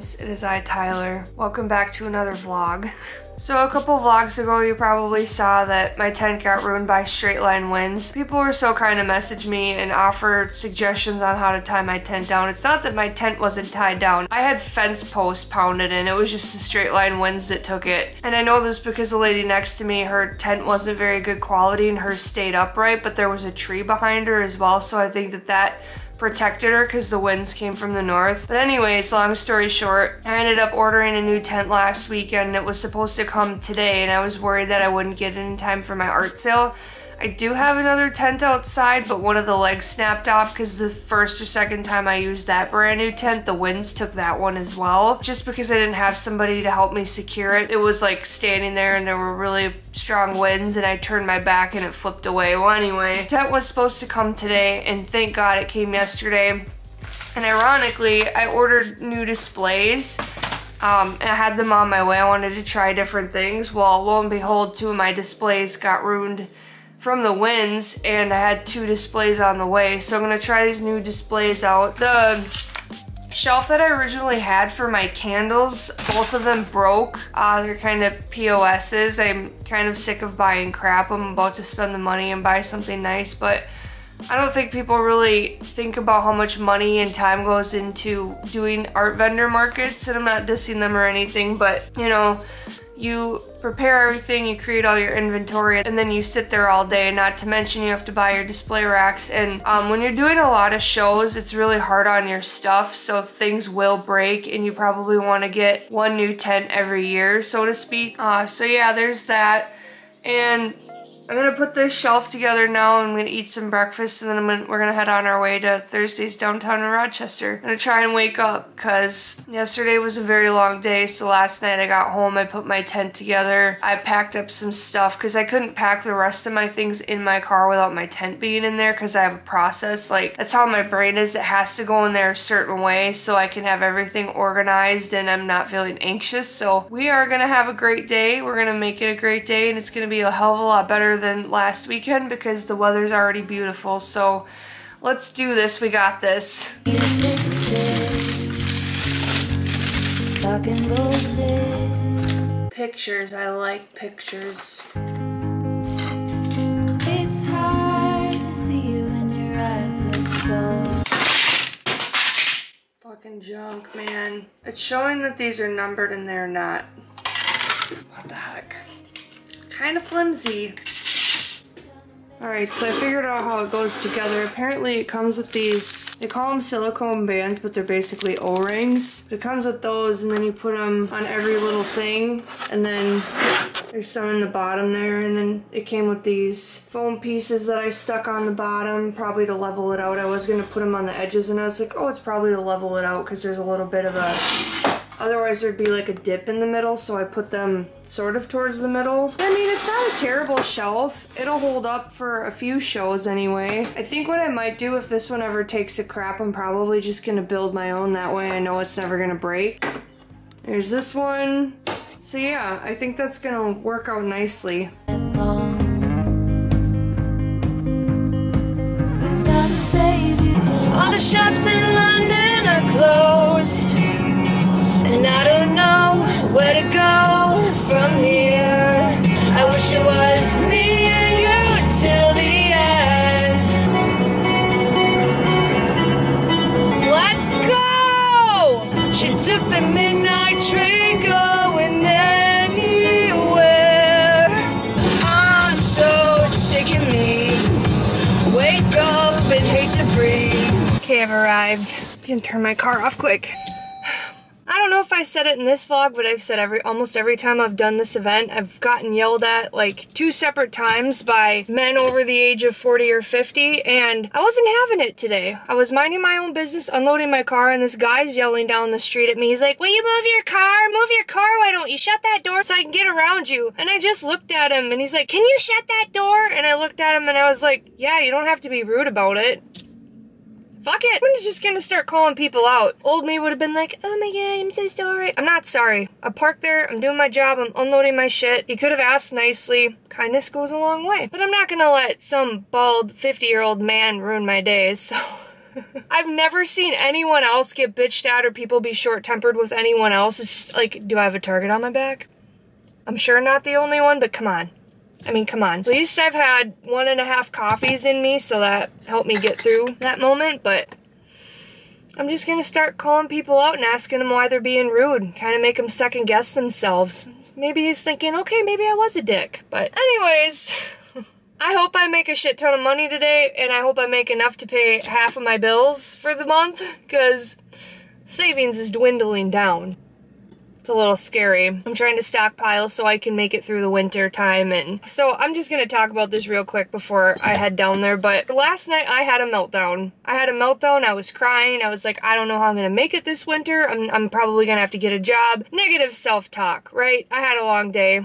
guys, it is I, Tyler. Welcome back to another vlog. So a couple vlogs ago, you probably saw that my tent got ruined by straight line winds. People were so kind to message me and offer suggestions on how to tie my tent down. It's not that my tent wasn't tied down. I had fence posts pounded in. It was just the straight line winds that took it. And I know this because the lady next to me, her tent wasn't very good quality and hers stayed upright, but there was a tree behind her as well, so I think that protected her because the winds came from the north. But anyways, long story short, I ended up ordering a new tent last weekend. It was supposed to come today and I was worried that I wouldn't get it in time for my art sale. I do have another tent outside, but one of the legs snapped off because the first or second time I used that brand new tent, the winds took that one as well. Just because I didn't have somebody to help me secure it. It was like standing there and there were really strong winds and I turned my back and it flipped away. Well, anyway, the tent was supposed to come today and thank God it came yesterday. And ironically, I ordered new displays. And I had them on my way. I wanted to try different things. Well, lo and behold, two of my displays got ruined from the winds and I had two displays on the way, so I'm gonna try these new displays out. The shelf that I originally had for my candles, both of them broke. They're kind of POSs. I'm kind of sick of buying crap. I'm about to spend the money and buy something nice, but I don't think people really think about how much money and time goes into doing art vendor markets, and I'm not dissing them or anything, but you know, you prepare everything, you create all your inventory, and then you sit there all day. Not to mention you have to buy your display racks. And when you're doing a lot of shows, it's really hard on your stuff, so things will break and you probably want to get one new tent every year, so to speak. So yeah, there's that. And I'm gonna put this shelf together now. I'm gonna eat some breakfast and then we're gonna head on our way to Thursday's downtown in Rochester. I'm gonna try and wake up because yesterday was a very long day. So last night I got home, I put my tent together. I packed up some stuff because I couldn't pack the rest of my things in my car without my tent being in there because I have a process. Like, that's how my brain is. It has to go in there a certain way so I can have everything organized and I'm not feeling anxious. So we are gonna have a great day. We're gonna make it a great day and it's gonna be a hell of a lot better than last weekend because the weather's already beautiful. So let's do this. We got this. Pictures. I like pictures. It's hard to see you when your eyes look dull. Fucking junk, man. It's showing that these are numbered and they're not. What the heck? Kind of flimsy. Alright, so I figured out how it goes together. Apparently it comes with these, they call them silicone bands, but they're basically O-rings. It comes with those and then you put them on every little thing, and then there's some in the bottom there, and then it came with these foam pieces that I stuck on the bottom, probably to level it out. I was going to put them on the edges and I was like, oh, it's probably to level it out because there's a little bit of a... Otherwise there'd be like a dip in the middle, so I put them sort of towards the middle. I mean, it's not a terrible shelf. It'll hold up for a few shows anyway. I think what I might do if this one ever takes a crap, I'm probably just gonna build my own. That way I know it's never gonna break. There's this one. So yeah, I think that's gonna work out nicely. All the shops in London are closed, and I don't know where to go from here. I wish it was me and you till the end. Let's go! She took the midnight train going anywhere. I'm so sick of me. Wake up and hate to breathe. Okay, I've arrived. Can turn my car off quick. I don't know if I said it in this vlog, but I've said almost every time I've done this event, I've gotten yelled at like 2 separate times by men over the age of 40 or 50, and I wasn't having it today. I was minding my own business, unloading my car, and this guy's yelling down the street at me. He's like, will you move your car? Move your car, why don't you shut that door so I can get around you? And I just looked at him and he's like, can you shut that door? And I looked at him and I was like, yeah, you don't have to be rude about it. Fuck it. I'm just gonna start calling people out. Old me would have been like, oh my god, I'm so sorry. I'm not sorry. I parked there, I'm doing my job, I'm unloading my shit. He could have asked nicely. Kindness goes a long way. But I'm not gonna let some bald 50-year-old man ruin my days, so I've never seen anyone else get bitched at or people be short-tempered with anyone else. It's just like, do I have a target on my back? I'm sure not the only one, but come on. I mean, come on. At least I've had 1.5 coffees in me, so that helped me get through that moment, but I'm just gonna start calling people out and asking them why they're being rude. Kind of make them second guess themselves. Maybe he's thinking, okay, maybe I was a dick. But anyways, I hope I make a shit ton of money today, and I hope I make enough to pay half of my bills for the month, because savings is dwindling down. It's a little scary. I'm trying to stockpile so I can make it through the winter time, and so I'm just gonna talk about this real quick before I head down there. But last night I had a meltdown. I was crying. I was like, I don't know how I'm gonna make it this winter. I'm probably gonna have to get a job. Negative self-talk, right? I had a long day.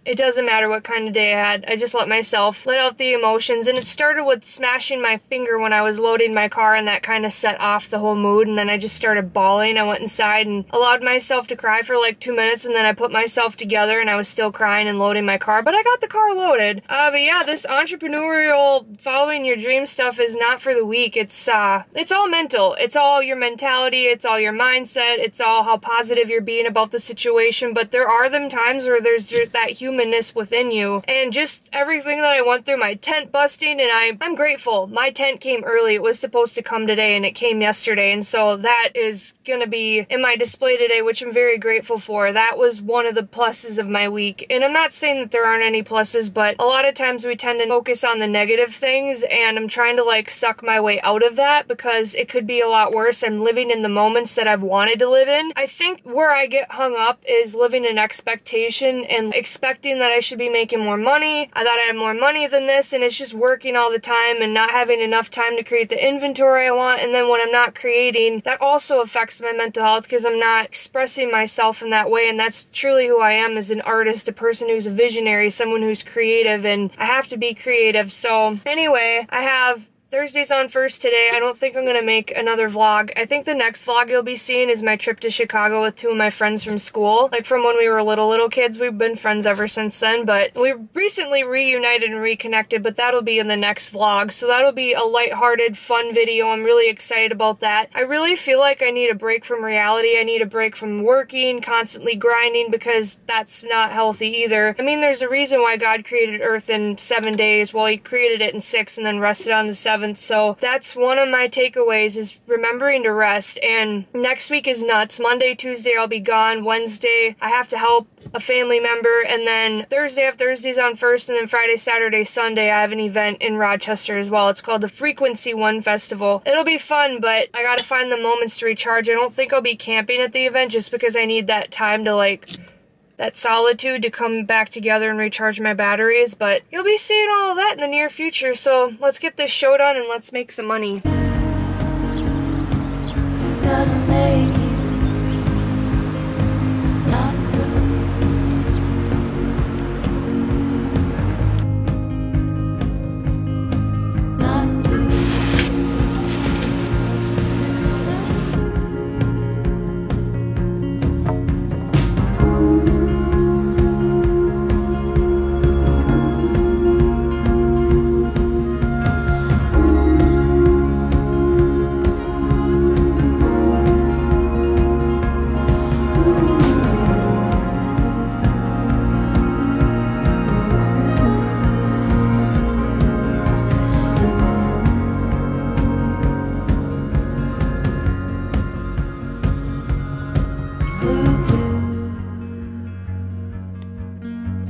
It doesn't matter what kind of day I had. I just let myself let out the emotions, and it started with smashing my finger when I was loading my car, and that kind of set off the whole mood, and then I just started bawling. I went inside and allowed myself to cry for like 2 minutes, and then I put myself together, and I was still crying and loading my car, but I got the car loaded. But yeah, this entrepreneurial following your dream stuff is not for the weak. It's all mental. It's all your mentality. It's all your mindset. It's all how positive you're being about the situation, but there are them times where there's that humanness within you, and just everything that I went through, my tent busting, and I'm grateful. My tent came early. It was supposed to come today, and it came yesterday, and so that is gonna be in my display today, which I'm very grateful for. That was one of the pluses of my week, and I'm not saying that there aren't any pluses, but a lot of times we tend to focus on the negative things, and I'm trying to like suck my way out of that, because it could be a lot worse. I'm living in the moments that I've wanted to live in. I think where I get hung up is living in expectation and expecting that I should be making more money. I thought I had more money than this, and it's just working all the time and not having enough time to create the inventory I want. And then when I'm not creating, that also affects my mental health, because I'm not expressing myself in that way, and that's truly who I am as an artist, a person who's a visionary, someone who's creative, and I have to be creative. So anyway, I have Thursday's on first today. I don't think I'm gonna make another vlog. I think the next vlog you'll be seeing is my trip to Chicago with 2 of my friends from school. Like from when we were little kids. We've been friends ever since then, but we recently reunited and reconnected, but that'll be in the next vlog. So that'll be a lighthearted, fun video. I'm really excited about that. I really feel like I need a break from reality. I need a break from working, constantly grinding, because that's not healthy either. I mean, there's a reason why God created Earth in 7 days. Well, he created it in 6 and then rested on the 7th. So that's one of my takeaways, is remembering to rest. And next week is nuts. Monday, Tuesday, I'll be gone. Wednesday, I have to help a family member. And then Thursday, I have Thursdays on first. And then Friday, Saturday, Sunday, I have an event in Rochester as well. It's called the Frequency One Festival. It'll be fun, but I gotta find the moments to recharge. I don't think I'll be camping at the event, just because I need that time to like that solitude to come back together and recharge my batteries. But you'll be seeing all of that in the near future, so let's get this show done and let's make some money. Who's gonna make you not blue? Not blue.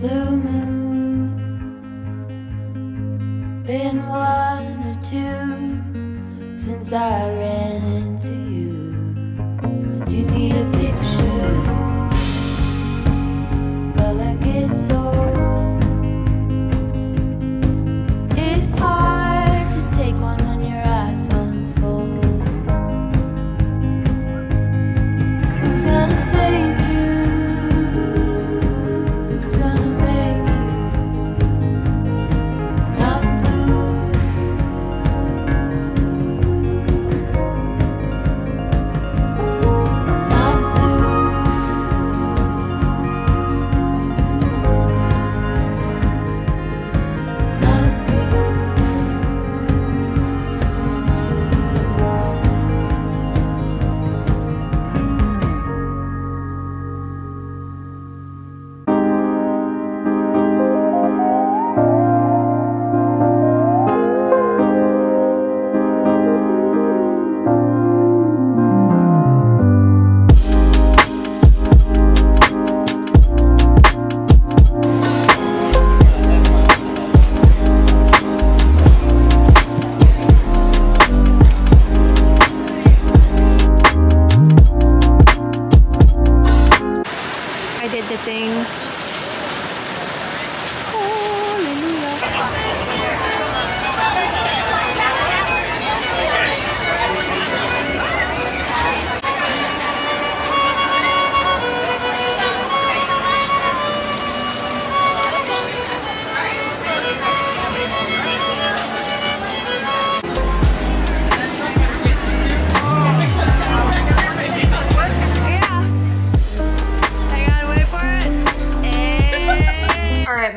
Blue moon, been 1 or 2 since I ran into you. Do you need a picture? Well, that gets old. It's hard to take one when your iPhone's full. Who's gonna save you? Not blue.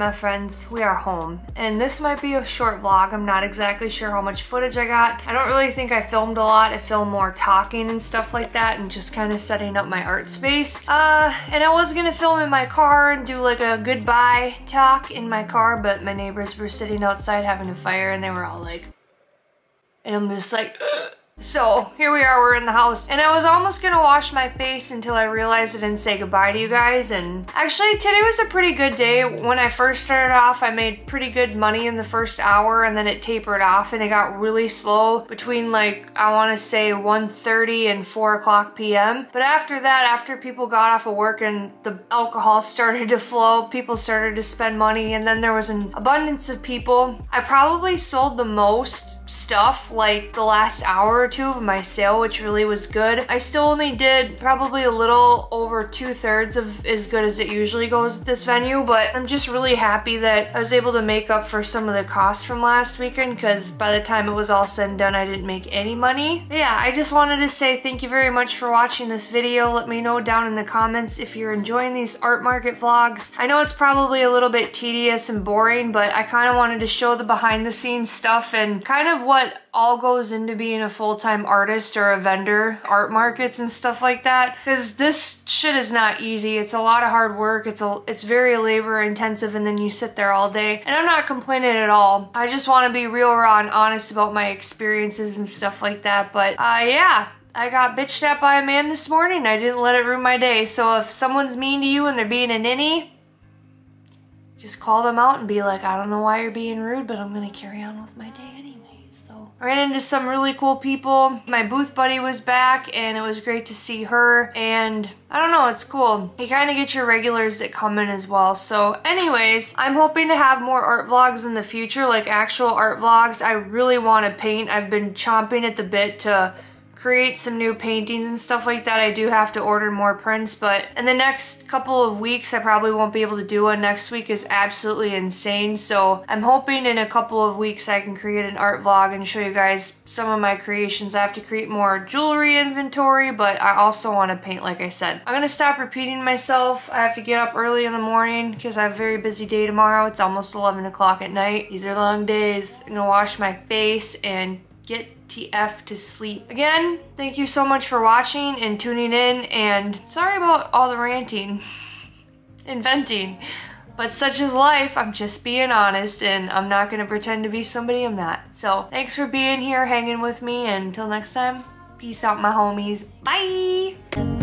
my friends, we are home. And this might be a short vlog. I'm not exactly sure how much footage I got. I don't really think I filmed a lot. I filmed more talking and stuff like that and just kind of setting up my art space. And I was gonna film in my car and do like a goodbye talk in my car, but my neighbors were sitting outside having a fire and they were all like, and I'm just like, ugh. So here we are, we're in the house, and I was almost gonna wash my face until I realized I didn't say goodbye to you guys. And actually today was a pretty good day. When I first started off, I made pretty good money in the first hour, and then it tapered off and it got really slow between like, I wanna say 1:30 and 4 o'clock p.m. But after that, after people got off of work and the alcohol started to flow, people started to spend money, and then there was an abundance of people. I probably sold the most stuff like the last hour or two of my sale, which really was good. I still only did probably a little over 2/3 of as good as it usually goes at this venue, but I'm just really happy that I was able to make up for some of the costs from last weekend, because by the time it was all said and done, I didn't make any money. But yeah, I just wanted to say thank you very much for watching this video. Let me know down in the comments if you're enjoying these art market vlogs. I know it's probably a little bit tedious and boring, but I kind of wanted to show the behind the scenes stuff and kind of what all goes into being a full-time artist or a vendor, art markets and stuff like that, because this shit is not easy. It's a lot of hard work. It's very labor intensive, and then you sit there all day, and I'm not complaining at all. I just want to be real, raw, and honest about my experiences and stuff like that. But yeah, I got bitched at by a man this morning. I didn't let it ruin my day. So if someone's mean to you and they're being a ninny, just call them out and be like, I don't know why you're being rude, but I'm gonna carry on with my day anyway. So I ran into some really cool people. My booth buddy was back, and it was great to see her, and I don't know, it's cool. You kind of get your regulars that come in as well. So anyways, I'm hoping to have more art vlogs in the future, like actual art vlogs. I really want to paint. I've been chomping at the bit to create some new paintings and stuff like that. I do have to order more prints, but in the next couple of weeks I probably won't be able to do one. Next week is absolutely insane, so I'm hoping in a couple of weeks I can create an art vlog and show you guys some of my creations. I have to create more jewelry inventory, but I also want to paint, like I said. I'm gonna stop repeating myself. I have to get up early in the morning because I have a very busy day tomorrow. It's almost 11 o'clock at night. These are long days. I'm gonna wash my face and get TF to sleep. Again, thank you so much for watching and tuning in, and sorry about all the ranting and venting, but such is life. I'm just being honest, and I'm not gonna pretend to be somebody I'm not. So thanks for being here, hanging with me, and until next time, peace out my homies. Bye!